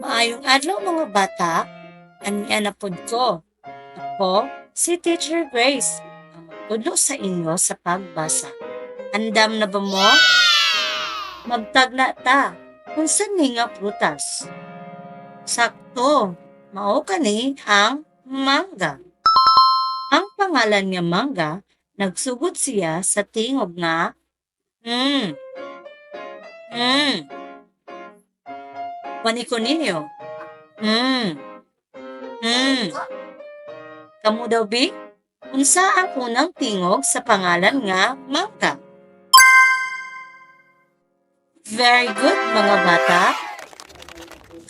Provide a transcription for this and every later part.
Maayong adlaw mga bata, aniya na pod ko. Ako, si Teacher Grace, ang magtudlo sa inyo sa pagbasa. Andam na ba mo? Magtagna ta, kung saan ni nga prutas. Sakto, mao kani ang mangga. Ang pangalan nga mangga, nagsugod siya sa tingog nga, mm, mm, paniko ninyo, mm, mm. Kamu daw, Bi? Unsa ang unang tingog sa pangalan nga mangga? Very good, mga bata.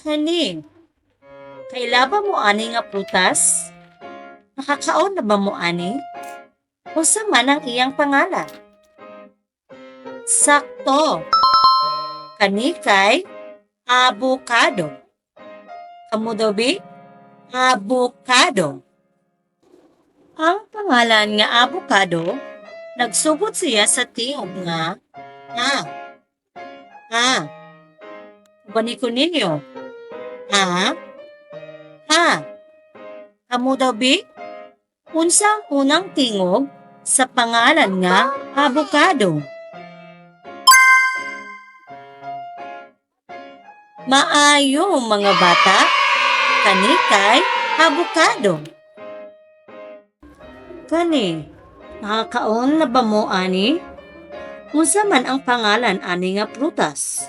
Kani, kaila mo ani nga prutas? Nakakaon na ba mo ani? Unsa man ang iyang pangalan? Sakto. Kani kay avocado. Kamu daw, Bi? Avocado. Ang pangalan nga avocado, nagsugod siya sa tingog nga ha. Baniko ninyo. Ha. Kamu daw, Bi? Unsa ang unang tingog sa pangalan nga avocado? Maayo mga bata, kani kay avocado. Kani, nakakaon na ba mo ani? Unsa man ang pangalan ani nga prutas?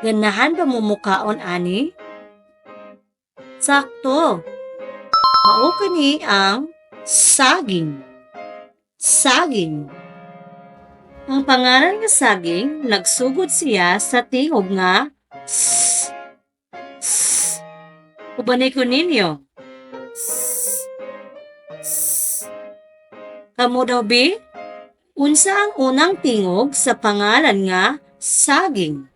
Ganahan ba mo mukaon ani? Sakto. Mao kani ang saging. Saging. Ang pangalan nga saging, nagsugod siya sa tingog nga s. Ubanay ko ninyo. Kamu daw, Bi? Unsa ang unang tingog sa pangalan nga saging?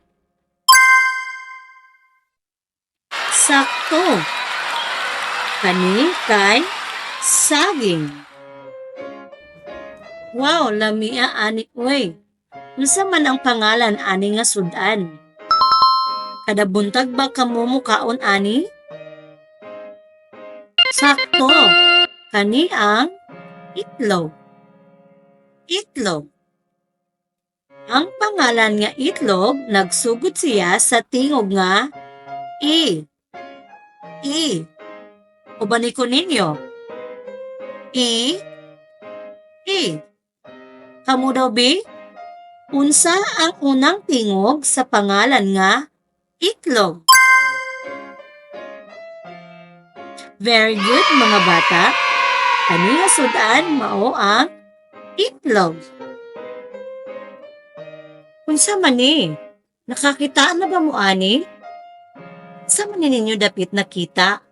Sakto. Kani kay saging. Wow, lamia ani oy. Unsa man ang pangalan ani nga sudan? Kada buntag ba kamo mukaon ani? Sakto. Kani ang itlog. Itlog. Ang pangalan nga itlog, nagsugod siya sa tingog nga I. Ubanay ko ninyo. I. Kamu daw, Bi? Unsa ang unang tingog sa pangalan nga itlog? Very good, mga bata. Kani nga sudan mao ang itlog. Unsa man ni? Nakakitaan na ba mo ani? Sa man ninyo dapit nakita?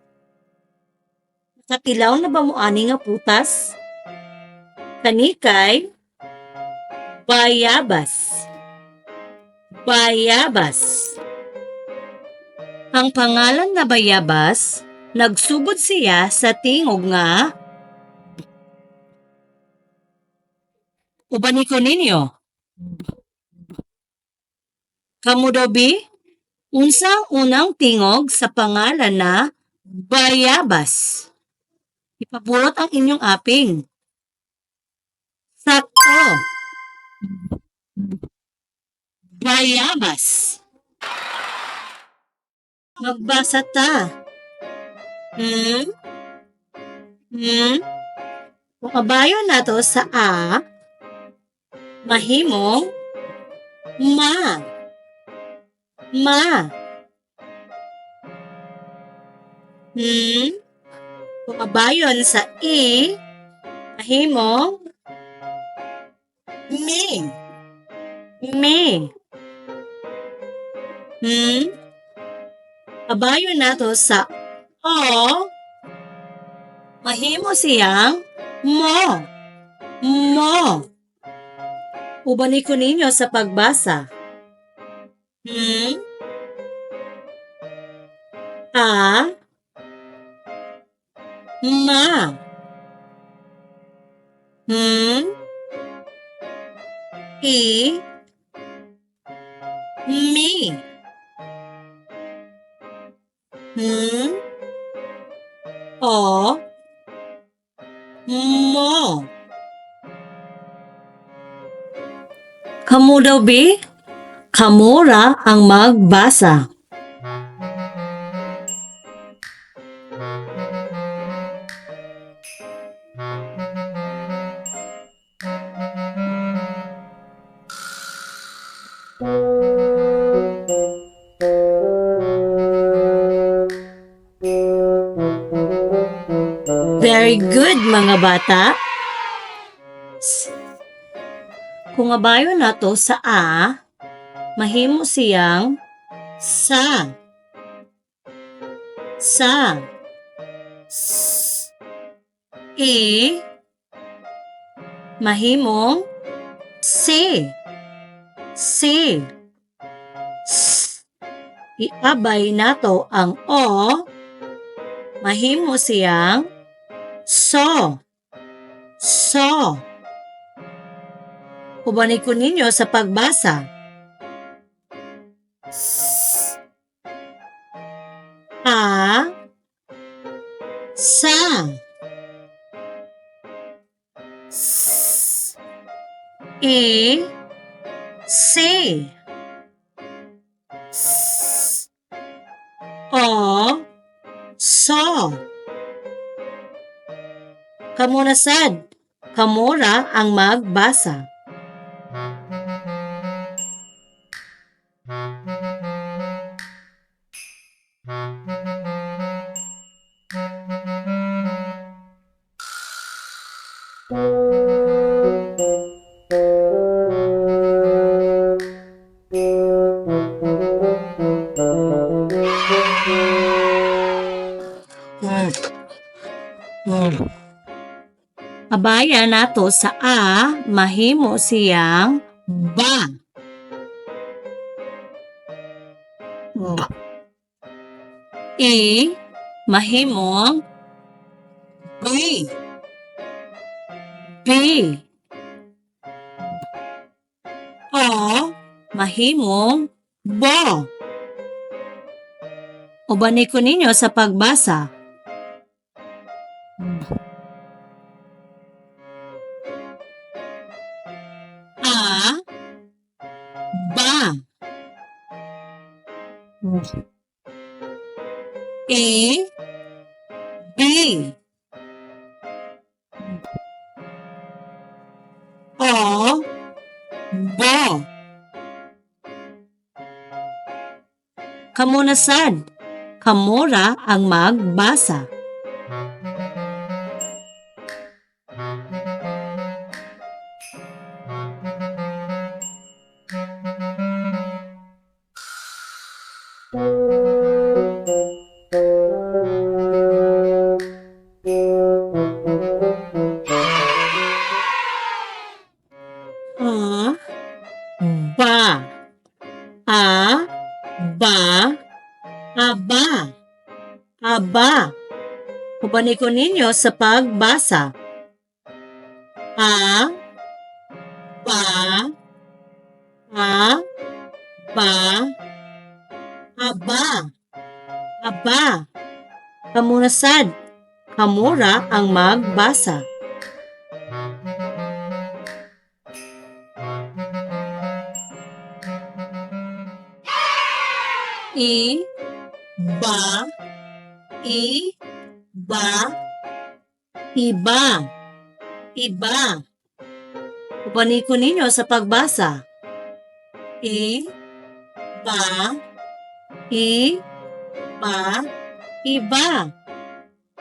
Nakatilaw na ba mo ani nga putas? Kani kay bayabas. Bayabas. Ang pangalan na bayabas, nagsugod siya sa tingog nga ubanay ko ninyo. Kamu daw, Bi? Unsa ang unang tingog sa pangalan na bayabas? Ipabulot ang inyong aping. Sakto. Bayabas. Magbasa ta. Kung kabayo na to sa A, mahimong ma. Kung kabayon sa I, mahimong mi. Kabayo na to sa O, mahimo siyang mo. Ubanay ko ninyo sa pagbasa. A, ma. I, mi. Hmm, o, mo. Kamu daw, B? Kamura ang magbasa. Very good, mga bata. Kung abayo nato sa A, mahimo siyang sa. Sa. S. E, mahimong si. Si. S. Iabay nato ang O, mahimo siyang so. So. Ubanay ko ninyo sa pagbasa. S. A. Sa. S. E. Si. S. O. So. Kamunasad. Kamura ang magbasa. Abaya nato sa A, mahimo siyang ba. E, mahimong B. B. O, mahimong bo. Ubanay ko ninyo sa pagbasa. A, ba. E, B. O, bo. Kamunasad. Kamura ang magbasa. A, ba. A, ba. Aba. Aba. Ubanay ko ninyo sa pagbasa. A, ba. A, ba. Aba. Aba. Kamunasad. Kamura ang magbasa. I, ba. I, ba. Iba. Iba. Ubanay ko ninyo sa pagbasa. I, ba. I, ba. Iba.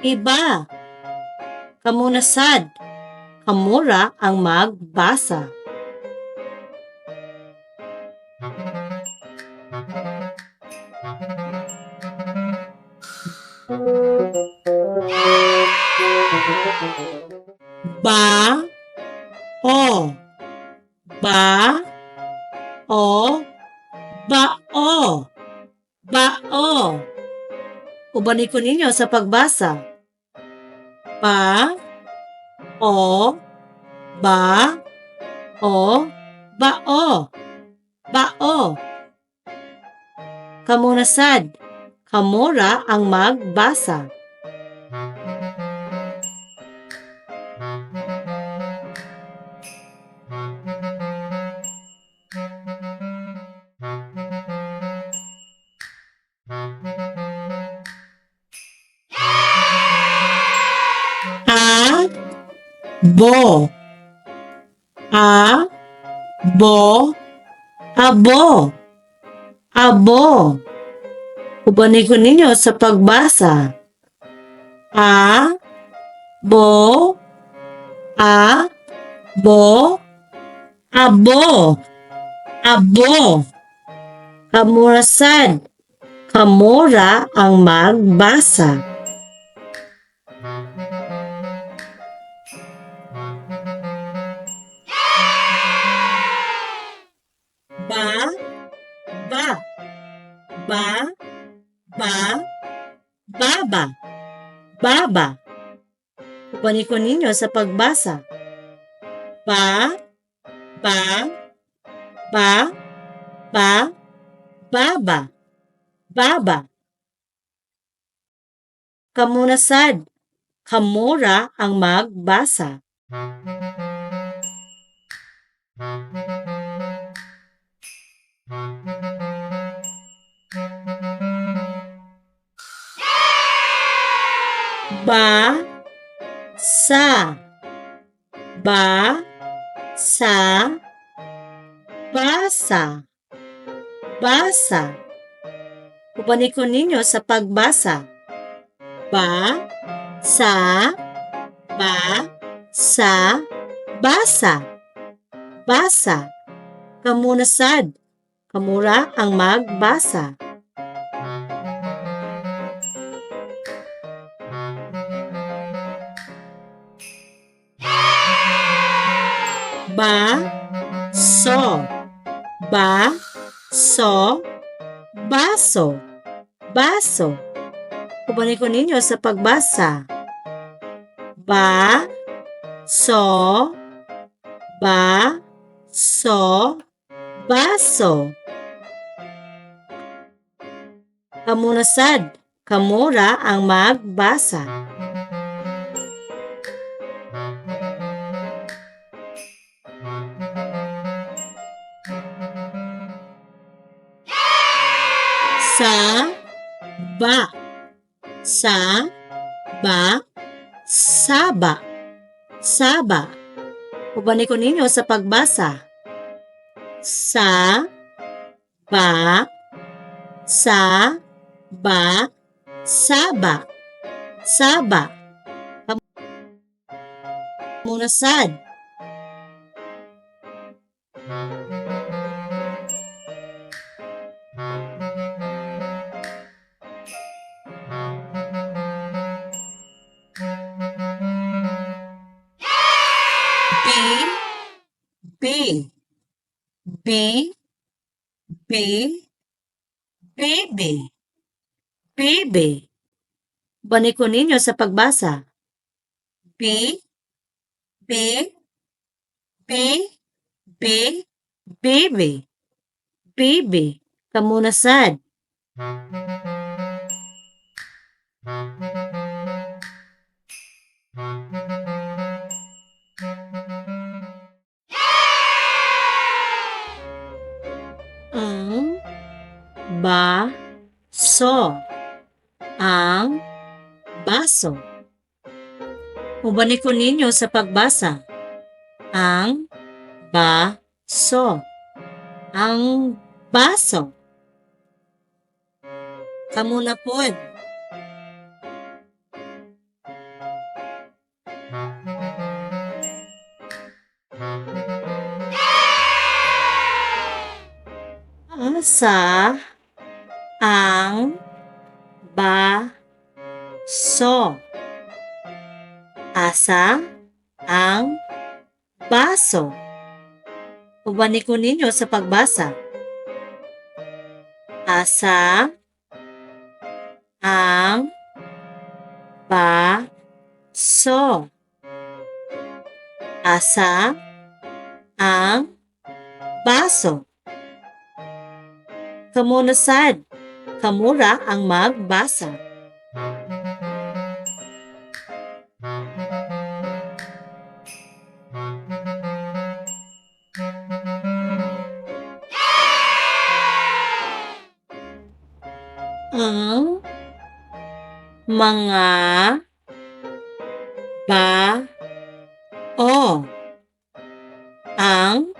Iba. Kamunasad. Kamura ang magbasa. Ba. O. Ba. O. Bao. Bao. Ubanay ko ninyo sa pagbasa. Ba. O. Ba. O. Bao. Bao. Kamunasad. Kamura ang magbasa. Abo. Abo. Abo. Abo. Ubanin ko ninyo sa pagbasa. Bo. Bo. Abo. Abo. Kamurasad. Kamura ang magbasa. Baba. Baba. Ubanin ko ninyo sa pagbasa. Baba. Baba. Kamunasad. Kamura ang magbasa. Basa. Basa. Basa. Ubanin ko ninyo sa pagbasa. Basa. Basa. Basa. Kamunasad. Kamura ang magbasa. Baso. Baso. Baso. Ubanin ko ninyo sa pagbasa. Baso. Baso. Kamunasad. Kamura ang magbasa. Saba. Ubanin ko ninyo sa pagbasa. Saba. Saba. Kamunasad. Baby. Ubanin ko ninyo sa pagbasa. Baby. Kamunasad. Ang baso. Ang baso. Ubanin ko ninyo sa pagbasa. Ang baso. Ang baso. Kamuna pod. Asa ang baso. Asa ang baso. Ubanin ko ninyo sa pagbasa. Asa ang baso. Asa ang baso. Kamunasad. kamura ang magbasa. Ang mga bao. Ang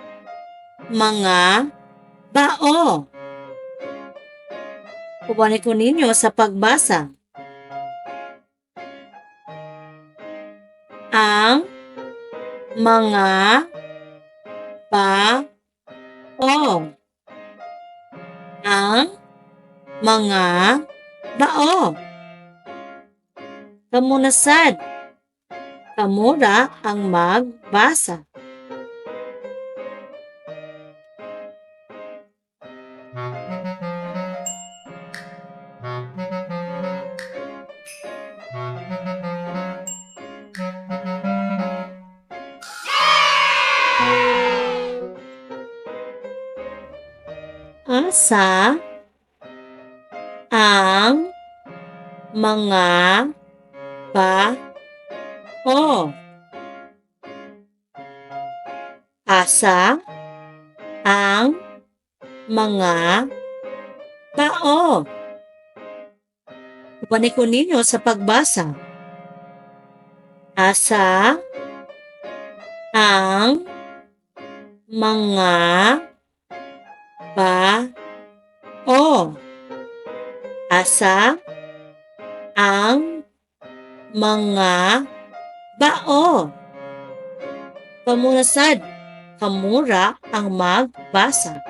mga bao. Pupunin ko ninyo sa pagbasa. Ang mga bao. Ang mga bao. Kamunasad. Kamura ang magbasa. Asa ang mga bao. Asa ang mga bao. Pupunin ko ninyo sa pagbasa. Asa ang mga bao. Asa ang mga bao. Kamunasad. Kamura ang magbasa.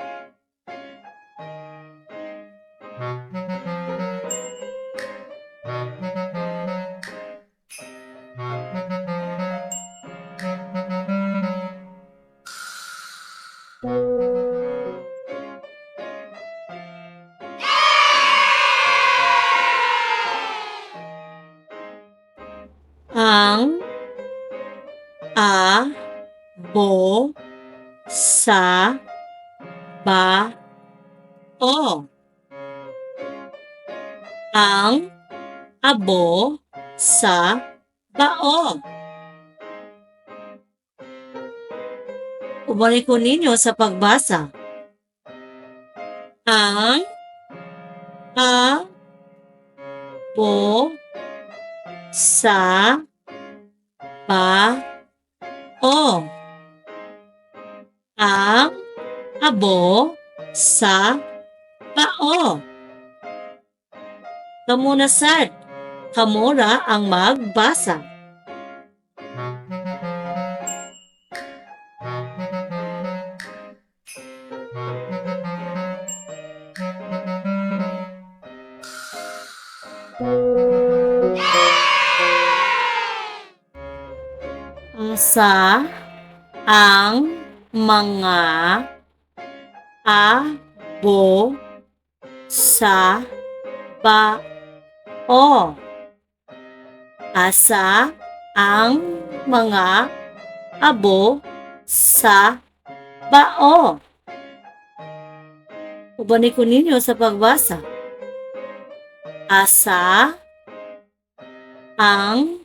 Ang abo sa bao. Ang abo sa bao. Pupunin ko ninyo sa pagbasa. Ang abo sa bao. Ang abo sa bao. Kamunasad. Kamura ang magbasa. Asa ang mga abo sa bao. Asa ang mga abo sa bao. Pupunin ko ninyo sa pagbasa. Asa ang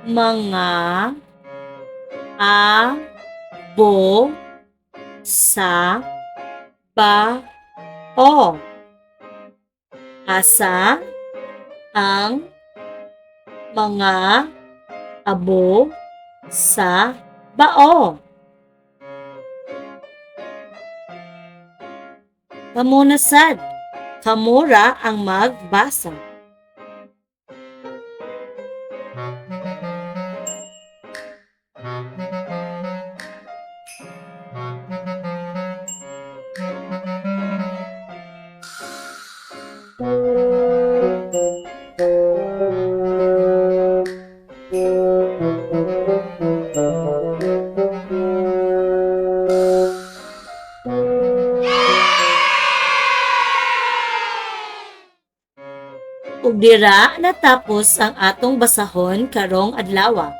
mga abo sa bao. Asa ang mga abo sa bao. Kamunasad. Kamura ang magbasa. Ug dira natapos ang atong basahon karong adlaw.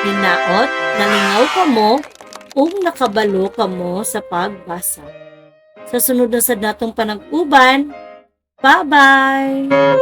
Hinaot, nalingaw kamo ug nakabalo kamo sa pagbasa. Sa sunod na sad natong panag-uban, Bye-bye!